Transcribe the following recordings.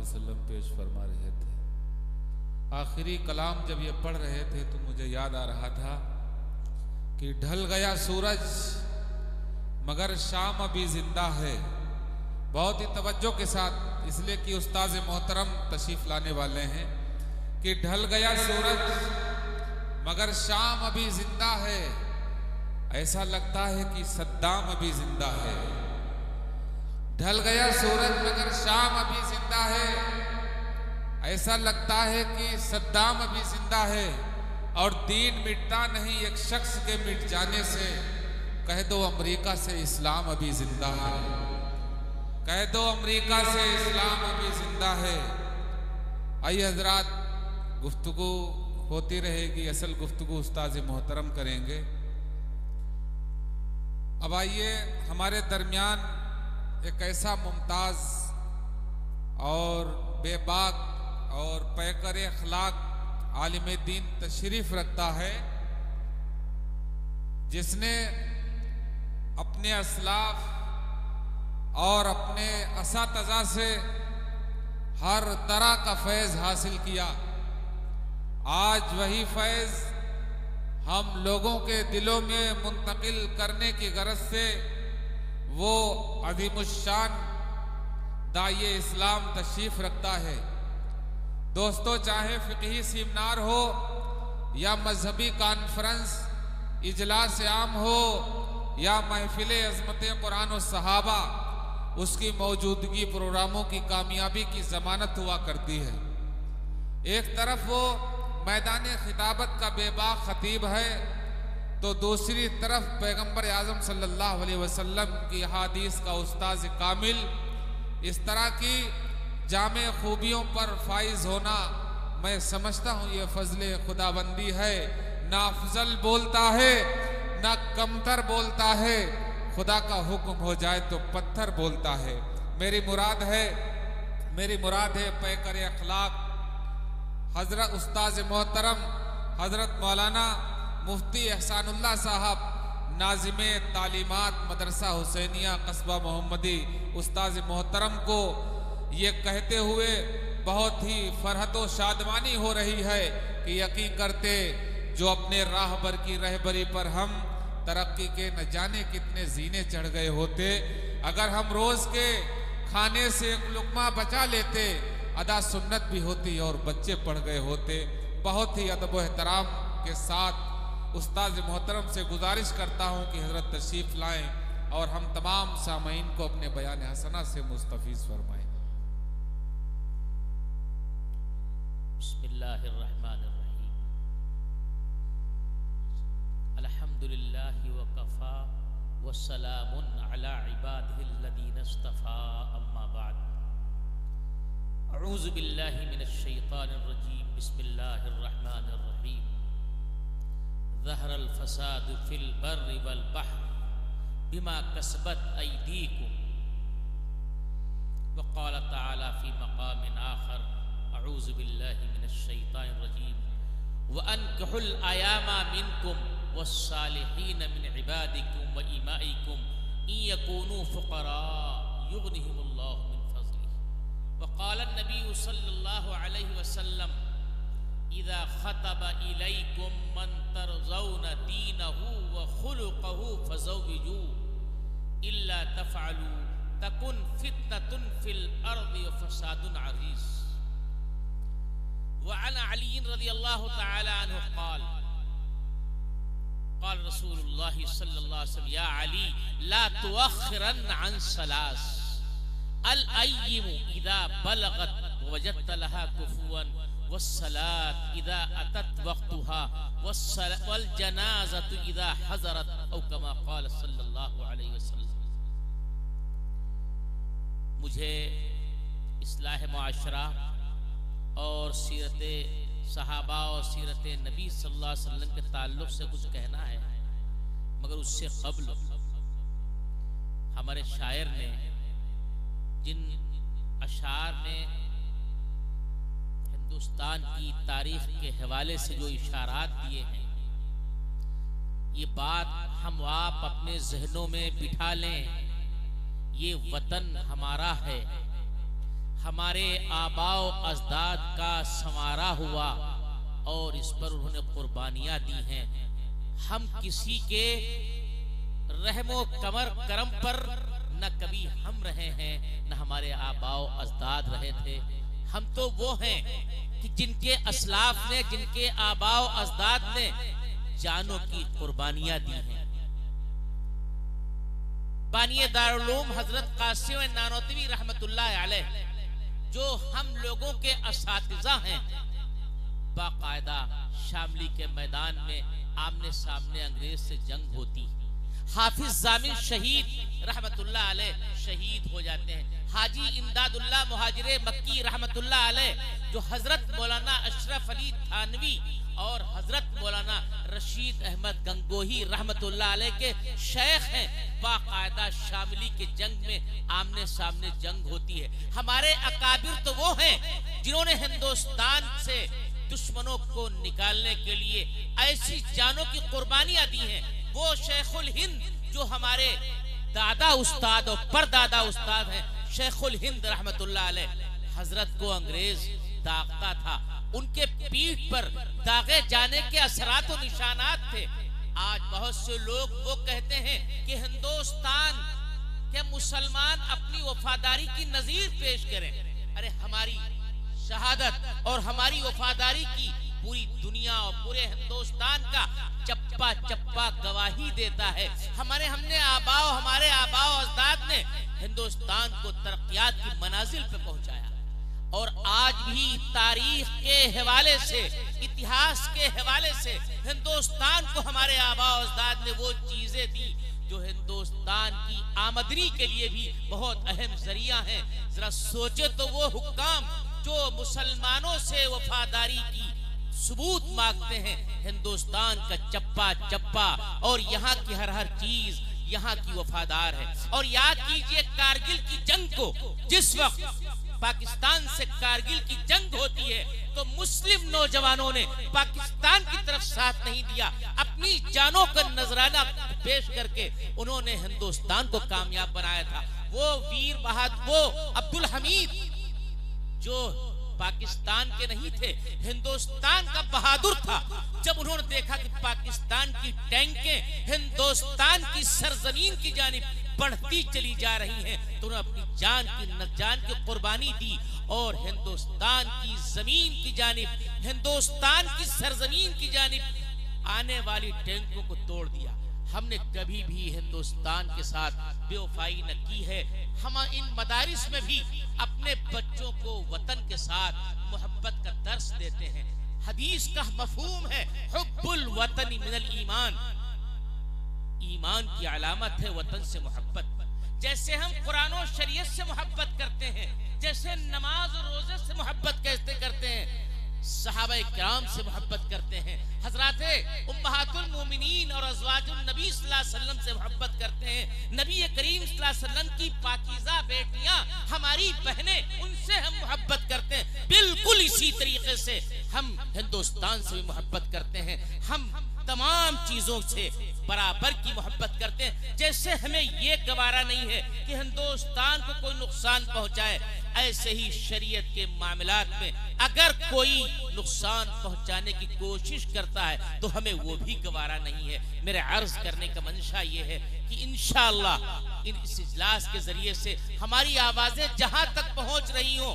अलैहि वसल्लम पेश फरमा रहे थे। आखिरी कलाम जब ये पढ़ रहे थे तो मुझे याद आ रहा था कि ढल गया सूरज मगर शाम अभी जिंदा है। बहुत ही तवज्जो के साथ, इसलिए कि उस्ताद मोहतरम तशरीफ लाने वाले हैं, कि ढल गया सूरज मगर शाम अभी जिंदा है। ऐसा लगता है कि सद्दाम अभी जिंदा है। ढल गया सूरज मगर शाम अभी जिंदा है। ऐसा लगता है कि सद्दाम अभी जिंदा है। और दीन मिटता नहीं एक शख्स के मिट जाने से। कह दो अमेरिका से इस्लाम अभी जिंदा है। कह दो अमेरिका से इस्लाम अभी जिंदा है। आइए हजरात, गुफ्तगू होती रहेगी। असल गुफ्तगू उस्ताद मोहतरम करेंगे। अब आइए, हमारे दरमियान एक ऐसा मुमताज और बेबाक और पैकर अखलाक आलिम दीन तशरीफ रखता है, जिसने अपने असलाफ और अपने असातिज़ा से हर तरह का फैज़ हासिल किया। आज वही फैज़ हम लोगों के दिलों में मुंतकिल करने की गरज से वो अज़ीमुश्शान दाई इस्लाम तशरीफ रखता है। दोस्तों, चाहे फ़िक़ही सेमिनार हो या मजहबी कॉन्फ्रेंस इजलास आम हो या महफिल अज़मत कुरान और सहाबा, उसकी मौजूदगी प्रोग्रामों की कामयाबी की ज़मानत हुआ करती है। एक तरफ वो मैदान खिताबत का बेबाक खतीब है, तो दूसरी तरफ पैगंबर आज़म सल्लल्लाहु अलैहि वसल्लम की हदीस का उस्ताद कामिल। इस तरह की जामे खूबियों पर फाइज होना, मैं समझता हूँ ये फजले खुदाबंदी है। ना अफजल बोलता है ना कमतर बोलता है। खुदा का हुक्म हो जाए तो पत्थर बोलता है। मेरी मुराद है पैकर अखलाक हजरत उस्ताद मोहतरम हजरत मौलाना मुफ्ती एहसानुल्लाह साहब, नाज़िमे तालीमात मदरसा हुसैनिया कस्बा मोहम्मदी, उस्ताद मोहतरम को ये कहते हुए बहुत ही फरहत व शादमानी हो रही है कि यकीन करते जो अपने राहबर की रहबरी पर हम तरक्की के न जाने कितने जीने चढ़ गए होते। अगर हम रोज के खाने से एक लुकमा बचा लेते, अदा सुन्नत भी होती और बच्चे पढ़ गए होते। बहुत ही अदब व एहतराम के साथ उस्ताद मोहतरम से गुजारिश करता हूँ कि हजरत तशरीफ लाएं और हम तमाम सामईन को अपने बयान हसना से मुस्तफीज फरमाएं। बिस्मिल्लाहिर्रहमानिर्रहीम। अल्हम्दुलिल्लाहि व कफ़ा व सलामुन अला इबादिहिल्लज़ीना इस्तफ़ा, अम्मा बाद। अऊज़ु बिल्लाहि मिनश शैतानिर रजीम। बिस्मिल्लाहिर्रहमानिर्रहीम। ज़हरल फ़सादु फ़िल बर्रि वल बहर बिमा कसबत अयदीकुम व क़ाल तआला फ़ी मक़ामिन आख़र अऊज़ु बिल्लाहि मिनश शैतानिर रजीम व अनकिहुल अयामा मिनकुम वस्सालिहीन मिन इबादिकुम व इमाइकुम इन यकूनू फुक़रा युग़निहिमुल्लाहु मिन फ़ज़लिही व क़ाल नबी सल्लल्लाहु अलैहि वसल्लम इज़ा ख़तब इलैकुम मन तरज़ौना दीनहु व ख़ुलुक़हु फ़ज़व्विजू इल्ला तफ़अलू तकुन फ़ितनतुन फ़िल अर्ज़ि व फ़सादुन अज़ीज़। व अन अली रज़ियल्लाहु तआला अन्हु क़ाल क़ाल रसूलुल्लाह सल्लल्लाहु अलैहि वसल्लम या अली ला तुअख़्खिरन अन सलास अल अय्यिमु इज़ा बलगत वजदत लहा कुफुवन वस्सलात इज़ा अतत वक़्तुहा वल जनाज़तु इज़ा हज़रत औ कमा क़ाल सल्लल्लाहु अलैहि वसल्लम। मुझे इस्लाह मुआशरा और सीरत सहाबा और सीरत नबी सल्लल्लाहु अलैहि वसल्लम के ताल्लुक़ से कुछ कहना है, मगर उससे क़ब्ल हमारे शायर ने जिन अशार में हिंदुस्तान की तारीख के हवाले से जो इशारात दिए हैं, ये बात हम आप अपने जहनों में बिठा लें। ये वतन हमारा है, हमारे आबाओ अजदाद का संवारा हुआ और इस पर उन्होंने कुर्बानियां दी हैं। हम किसी के रहमो कमर करम पर न कभी हम रहे हैं न हमारे आबाओ अजदाद रहे थे। हम तो वो हैं कि जिनके असलाफ ने, जिनके आबाओ अजदाद ने जानों की कुर्बानियां दी हैं। बानिए दारुल उलूम हजरत कासिम नानोतवी रहमतुल्लाह अलैह जो हम लोगों के असातिज़ा हैं, बाकायदा शामली के मैदान में आमने सामने अंग्रेज से जंग होती। हाफिज जामिन शहीद रहमतुल्लाह अलैह शहीद हो जाते हैं। हाजी इमदादुल्लाह मुहाजिरे मक्की रहमतुल्लाह अलैह जो हजरत मौलाना अशरफ अली थानवी और हजरत मौलाना रशीद अहमद गंगोही रहमतुल्लाह अलैह के शेख हैं, बाकायदा शामली के जंग में आमने सामने जंग होती है। हमारे अकाबिर तो वो हैं जिन्होंने हिंदुस्तान से दुश्मनों को निकालने के लिए ऐसी जानों की कुर्बानियां दी हैं। वो शेखुल हिंद जो हमारे दादा उस्ताद और परदादा उस्ताद हैं, शेखुल हिंद रहमतुल्लाह अलैह, हजरत को अंग्रेज दागता था, उनके पीठ पर दागे जाने के असरात और निशानात थे। आज बहुत से लोग वो कहते हैं कि हिंदुस्तान के मुसलमान अपनी वफादारी की नजीर पेश करें। अरे हमारी शहादत और हमारी वफादारी की पूरी दुनिया और पूरे हिंदुस्तान का चप्पा चप्पा गवाही देता है। हमारे आबाओ अजदाद ने हिंदुस्तान को तरक्यात की मनाजिल पे पहुंचाया और आज भी तारीख के हवाले से, इतिहास के हवाले से हिंदुस्तान को हमारे आबाओ अजदाद ने वो चीजें दी जो हिंदुस्तान की आमदनी के लिए भी बहुत अहम जरिया हैं। जरा सोचे तो वो हुक्काम जो मुसलमानों से वफादारी की सबूत मांगते हैं, हिंदुस्तान का चप्पा चप्पा और यहाँ की हर चीज यहाँ की वफादार है। और याद कीजिए कारगिल की जंग को, जिस वक्त पाकिस्तान से कारगिल की जंग होती है तो मुस्लिम नौजवानों ने पाकिस्तान की तरफ साथ नहीं दिया, अपनी जानों का नजराना पेश करके उन्होंने हिंदुस्तान को कामयाब बनाया था। वो वीर बहादुर, वो अब्दुल हमीद जो पाकिस्तान के नहीं थे, हिंदुस्तान का बहादुर था। जब उन्होंने देखा कि पाकिस्तान की टैंकें हिंदुस्तान की सरजमीन की जानिब बढ़ती चली जा रही हैं, तो उन्होंने अपनी जान की कुर्बानी दी और हिंदुस्तान की जमीन की जानिब, हिंदुस्तान की सरजमीन की जानिब आने वाली टैंकों को तोड़ दिया। हमने कभी भी हिंदुस्तान के साथ बेवफाई न की है। हम इन मदारिस में भी अपने बच्चों को वतन के साथ मोहब्बत का दर्स देते हैं। हदीस का मफहूम है हुब्बुल वतनी मिनल ईमान, ईमान की अलामत है वतन से मोहब्बत। जैसे हम कुरान और शरीयत से मोहब्बत करते हैं, जैसे नमाज और रोजे से मोहब्बत कैसे करते हैं, सहाबाए किराम से मोहब्बत करते हैं, हजराते उम्महातुल मोमिनीन और अज़वाजुन नबी सल्लल्लाहु अलैहि वसल्लम से मोहब्बत करते हैं। नबी करीम सल्लल्लाहु अलैहि वसल्लम की पाकीज़ा बेटियां हमारी बहनें, उनसे हम मोहब्बत करते हैं। बिल्कुल इसी तरीके से हम हिंदुस्तान से भी मोहब्बत करते हैं। हम तमाम चीजों से बराबर की मोहब्बत करते हैं। जैसे हमें ये गवारा नहीं है कि हिंदुस्तान को कोई नुकसान पहुंचाए, ऐसे ही शरीयत के मामलात में अगर कोई नुकसान पहुंचाने की कोशिश करता है तो हमें वो भी गवारा नहीं है। मेरे अर्ज करने का मंशा ये है कि इंशाअल्लाह इस इजलास के जरिए से हमारी आवाजें जहां तक पहुंच रही हो,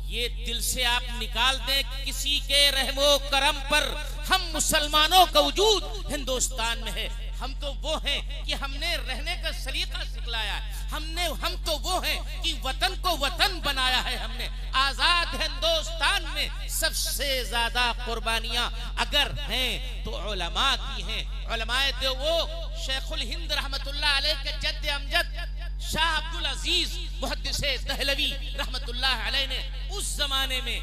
ये दिल से आप निकाल दें कि किसी के रहमो करम पर हम मुसलमानों का वजूद हिंदुस्तान में है। हम तो वो हैं कि हमने रहने का सलीका सिखलाया है। हम तो वो हैं कि वतन को वतन बनाया है हमने। आजाद हिंदुस्तान में सबसे ज्यादा कुर्बानियां अगर हैं तो उलमा की हैं। उलमाए दो वो शेखुल हिंद रहमतुल्लाह अलैह के जद्द अमजद शाह अब्दुल अजीज मुहद्दिसे दहलवी रहमतुल्लाह अलैह ने उस जमाने में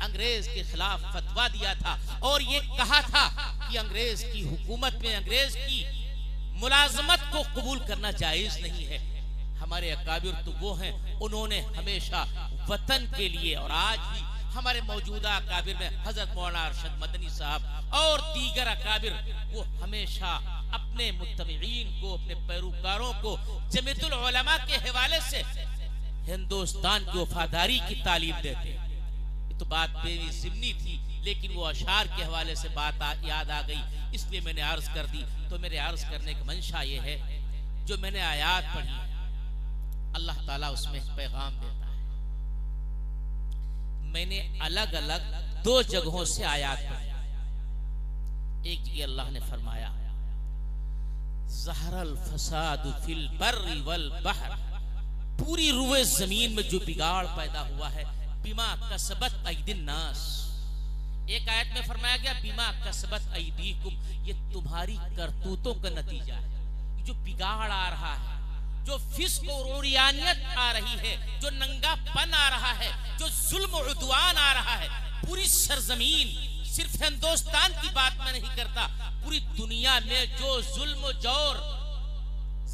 अंग्रेज के खिलाफ फतवा दिया था और ये कहा था कि अंग्रेज की हुकूमत में अंग्रेज की मुलाजमत को कबूल करना जायज नहीं है। हमारे अकाबिर तो वो हैं, उन्होंने हमेशा वतन के लिए, और आज भी हमारे मौजूदा अकाबिर में हजरत मौलाना अरशद मदनी साहब और दीगर अकाबिर, वो हमेशा अपने मुत्तबईन को, अपने पैरोकारों को जमीयतुल उलमा के हवाले से हिंदुस्तान की वफादारी की तालीम देते। ये तो बात मेरी ज़िम्नी थी, लेकिन वो अशार के हवाले से बात याद आ गई, इसलिए मैंने अर्ज कर दी। तो मेरे अर्ज करने की मंशा ये है, जो मैंने आयात पढ़ी, अल्लाह ताला उसमें पैगाम देता है। मैंने अलग अलग 2 जगहों से आयात पढ़ी। एक जगह अल्लाह ने फरमाया, ज़हरल फसाद फिल बर्रि वल बहर, पूरी रुए जमीन में जो बिगाड़ पैदा हुआ है, बिमा कसबत ऐदिन नास। एक आयत में फरमाया गया बिमा कसबत ऐदीकुम, ये तुम्हारी करतूतों का नतीजा है। जो बिगाड़ आ रहा है, जो फिस्क और उरियानियत आ रही है, जो नंगापन आ रहा है, जो जुल्म और उद्वान आ रहा है, पूरी सरजमीन, सिर्फ हिंदुस्तान की बात मैं नहीं करता, पूरी दुनिया में जो जुल्म जौर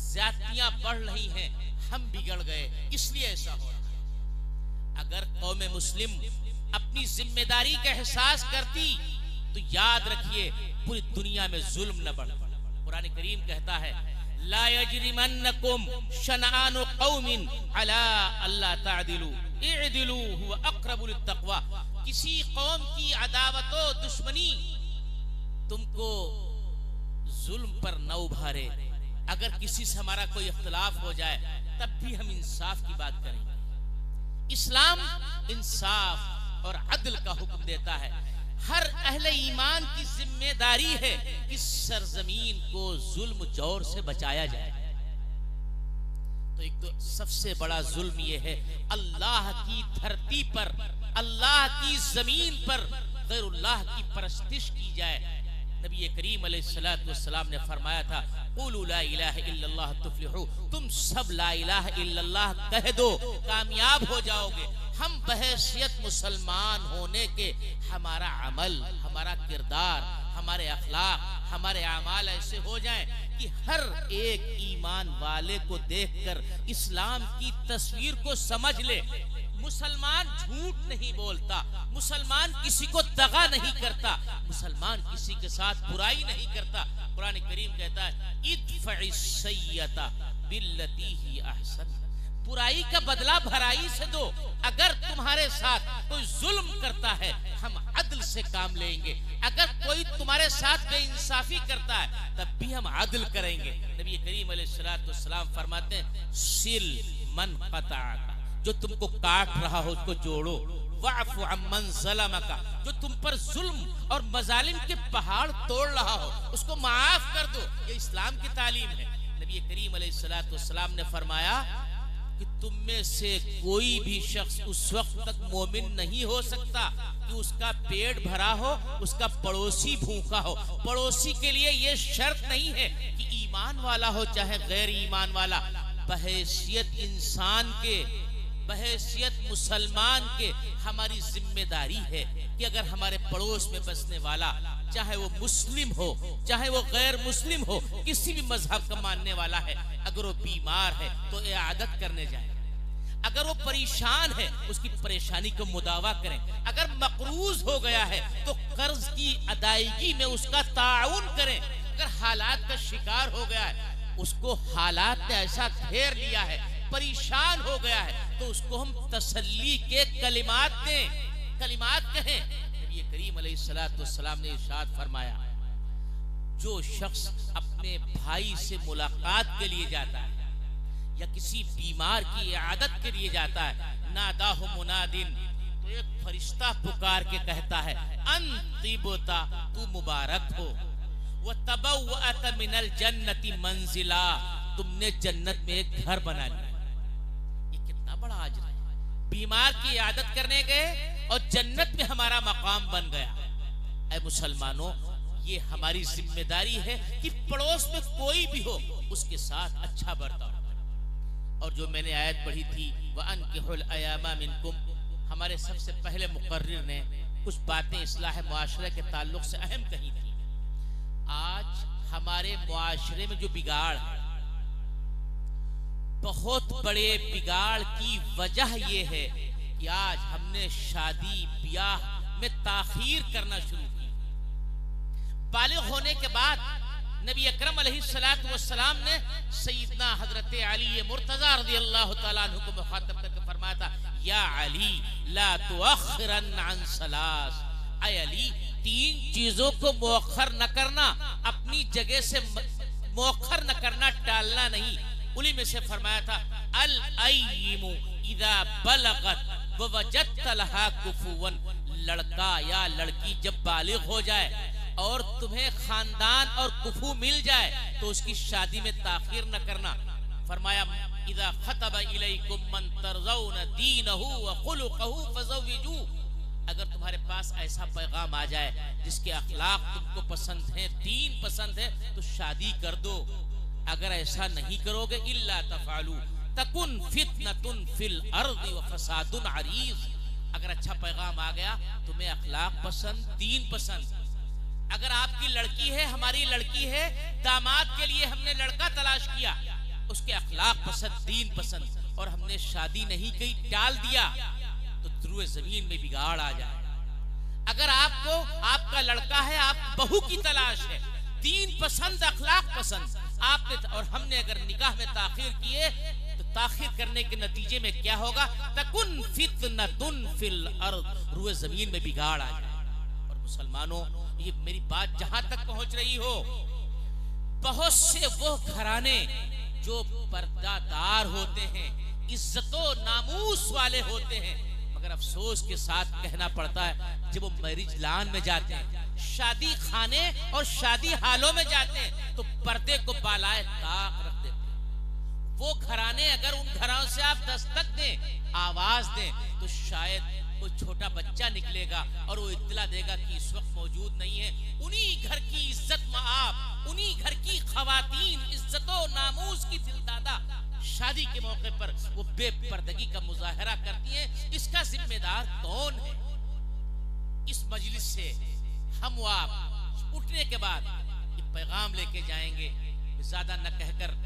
ज्यादतियां बढ़ रही हैं, हम बिगड़ गए, इसलिए ऐसा हो रहा है। अगर कौम मुस्लिम अपनी जिम्मेदारी का एहसास करती तो याद रखिए पूरी दुनिया में जुल्म न बढ़। कुरान करीम कहता है, ला यजरिमन्नकुम शनआनु कौमिन अला अल्ला तादिलू इअदिलू हुवा अक़रबु लित्तक़वा। किसी कौम की अदावत व दुश्मनी तुमको जुल्म पर न उभारे। अगर किसी से हमारा कोई इख्तिलाफ हो जाए तब भी हम इंसाफ की बात करेंगे। इस्लाम इंसाफ और अदल का हुक्म देता है। हर अहले ईमान की जिम्मेदारी है इस सरजमीन को जुल्म जौर से बचाया जाए। तो एक तो सबसे बड़ा जुल्म ये है, अल्लाह की धरती पर, अल्लाह की जमीन पर गैरुल्लाह की परस्तिश की जाए। नबी करीम अलैहिस्सलाम ने फरमाया था, क़ुलू ला इलाहा इल्लल्लाह तुफ्लिहू, तुम सब ला इलाहा इल्लल्लाह कह दो, कामयाब हो जाओगे। हम बहैसियत मुसलमान होने के हमारा अमल, हमारा किरदार, हमारे अखलाक, हमारे अमाल ऐसे हो जाएं कि हर एक ईमान वाले को देखकर इस्लाम की तस्वीर को समझ ले। मुसलमान झूठ नहीं बोलता, मुसलमान किसी को दगा नहीं करता, मुसलमान किसी के साथ बुराई नहीं करता। कुरान करीम कहता है, इदफ़इ सय्यता बिल्लती ही अहसन, बुराई का बदला भलाई से दो। अगर तुम्हारे साथ कोई जुल्म करता है, हम अदल से काम लेंगे। अगर कोई तुम्हारे साथ बेइंसाफी करता है, तब भी हम अदल करेंगे। नबी करीम अलैहिस्सलाम फरमाते हैं, सिल मन क़ताअका, जो तुमको काट रहा हो उसको जोड़ो, वाफ़ु अम्मन ज़लमका, जो तुम पर जुल्म और मजालिम के पहाड़ तोड़ रहा हो उसको माफ कर दो। ये इस्लाम की तालीम है। नबी करीम अलैहिस्सलाम ने फरमाया कि तुम में से कोई भी शख्स उस वक्त तक मोमिन नहीं हो सकता कि उसका पेट भरा हो, उसका पड़ोसी भूखा हो। पड़ोसी के लिए ये शर्त नहीं है कि ईमान वाला हो चाहे गैर ईमान वाला, बहैसियत इंसान के, बहैसियत मुसलमान के हमारी जिम्मेदारी है कि अगर हमारे पड़ोस में बसने वाला, चाहे वो मुस्लिम हो चाहे वो गैर मुस्लिम हो, किसी भी मजहब का मानने वाला है, अगर वो बीमार है तो इयादत करने जाए। अगर वो परेशान है उसकी परेशानी को मुदावा करें। अगर मकरूज हो गया है तो कर्ज की अदायगी में उसका ताउन करें। अगर हालात का शिकार हो गया है, उसको हालात ने ऐसा घेर लिया है, परेशान हो गया है, तो उसको हम तसल्ली के कलिमात दें, कलिमात कहें। नबी करीम अलैहिस्सलाम ने इरशाद फरमाया, जो शख्स अपने भाई से मुलाकात के लिए जाता है या किसी बीमार की इयादत के लिए जाता है, नादाहु मुनादिन, तो एक फरिश्ता पुकार के कहता है, अंतिबता, तू मुबारक हो, व तबव्वअत मिनल जन्नति मंजिला, तुमने जन्नत में एक घर बना लिया। बड़ा अजर है। बीमार की इयादत करने गए और जन्नत में हमारा मकाम बन गया। ऐ मुसलमानों, ये हमारी जिम्मेदारी है कि पड़ोस में कोई भी हो उसके साथ अच्छा बर्ताव। और जो मैंने आयत पढ़ी थी, वअनकिहुल अयामा मिनकुम, हमारे सबसे पहले मुकर्रिर ने कुछ बातें इस्लाह मुआशरे के ताल्लुक से अहम कही थी। आज हमारे मुआशरे में जो बिगाड़ है, बहुत बड़े बिगाड़ की वजह यह है कि आज हमने शादी ब्याह में ताखीर करना शुरू की। बालिग होने के बाद नबी अकरम अलैहिस्सलातु वस्सलाम ने सैयदना हजरत अली मुर्तजा रज़ियल्लाहु ताला अन्हु को मुखातब करके फरमाया था, या अली ला तुअख्खिरन अन सलास, ऐ अली तीन चीजों को मुअख्खर न करना, अपनी जगह से मुअख्खर न करना, टालना नहीं। उन्हीं में से फरमाया था, अल अय्यिमु इदा बलगत व वजदत लहा कुफुवन, लड़का या लड़की जब बालिग हो जाए और तुम्हें खानदान और कुफू मिल जाए तो उसकी शादी में ताखीर न करना। फरमाया, इदा खतब इलैकुम मन तरज़ौन दीनहु व खुलुकहु फज़व्विजू, अगर तुम्हारे पास ऐसा पैगाम आ जाए जिसके अखलाक तुमको पसंद है, दीन पसंद है, तो शादी कर दो। अगर ऐसा नहीं करोगे, इल्ला तफअलू तकुन फितनतुन फिल अर्दि व फसादुन अरीज़, अगर अच्छा पैगाम आ गया, तुम्हें अखलाक पसंद, दीन पसंद, अगर आपकी लड़की है, हमारी लड़की है, दामाद के लिए हमने लड़का तलाश किया, उसके अखलाक पसंद, दीन पसंद, और हमने शादी नहीं की, टाल दिया, तो तुरुए जमीन में बिगाड़ आ जाए। अगर आपको आपका लड़का है, आप बहू की तलाश है, दीन पसंद, अखलाक पसंद, आपने और हमने अगर निकाह में ताखीर किए, तो ताखीर करने के नतीजे में क्या होगा, तकुन फितनतुन फिल अर्द, रुए जमीन में बिगाड़ आ जाए। और मुसलमानों, ये मेरी बात जहां तक पहुंच रही हो, बहुत से वो घराने जो पर्दादार होते हैं, इज्जतो नामूस वाले होते हैं, मगर अफसोस के साथ कहना पड़ता है, जब वो मैरिज लान में जाते हैं, शादी खाने और शादी हालों में जाते हैं, तो पर्दे को बालाए ताक रख देते हैं। वो घराने, अगर उन घरों से आप दस्तक दें, आवाज दें, तो शायद कोई छोटा बच्चा निकलेगा और वो इत्तला देगा कि इस वक्त मौजूद नहीं है। उन्हीं घर की इज्जत माआब, उन्हीं घर की खवातीन इज्जतो नामूस की दिलदादा शादी के मौके पर वो बेपर्दगी का मुजाहरा करती हैं। इसका जिम्मेदार कौन है? इस मजलिस से हम वो आप उठने के बाद ये पैगाम लेके जाएंगे, ज्यादा न कहकर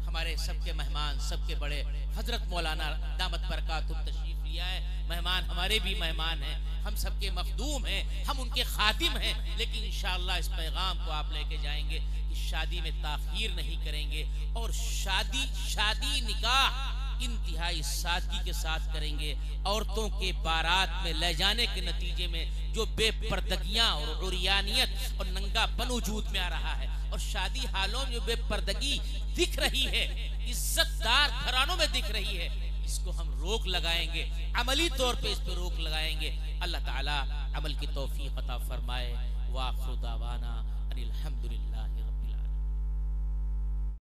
हमारे सबके मेहमान, सबके बड़े हजरत मौलाना दामत बरकातुहू तशरीफ लिया है। मेहमान हमारे भी मेहमान हैं, हम सबके मखदूम हैं, हम उनके खादिम हैं, लेकिन इंशाअल्लाह इस पैगाम को आप लेके जाएंगे कि शादी में ताखीर नहीं करेंगे, और शादी निकाह इंतहाई सादगी के साथ करेंगे। औरतों के बारात में ले जाने के नतीजे में जो बेपर्दगियां और उरियानियत और नंगापन वजूद में आ रहा है, और शादी हालों में जो बेपर्दगी दिख रही है, इज्जतदार घरानों में दिख रही है, इसको हम रोक लगाएंगे, अमली तौर पे इस पे रोक लगाएंगे। अल्लाह ताला अमल की तौफीक अता फरमाए। व आखिरु दावाना अनिल हम्दुलिल्लाहि।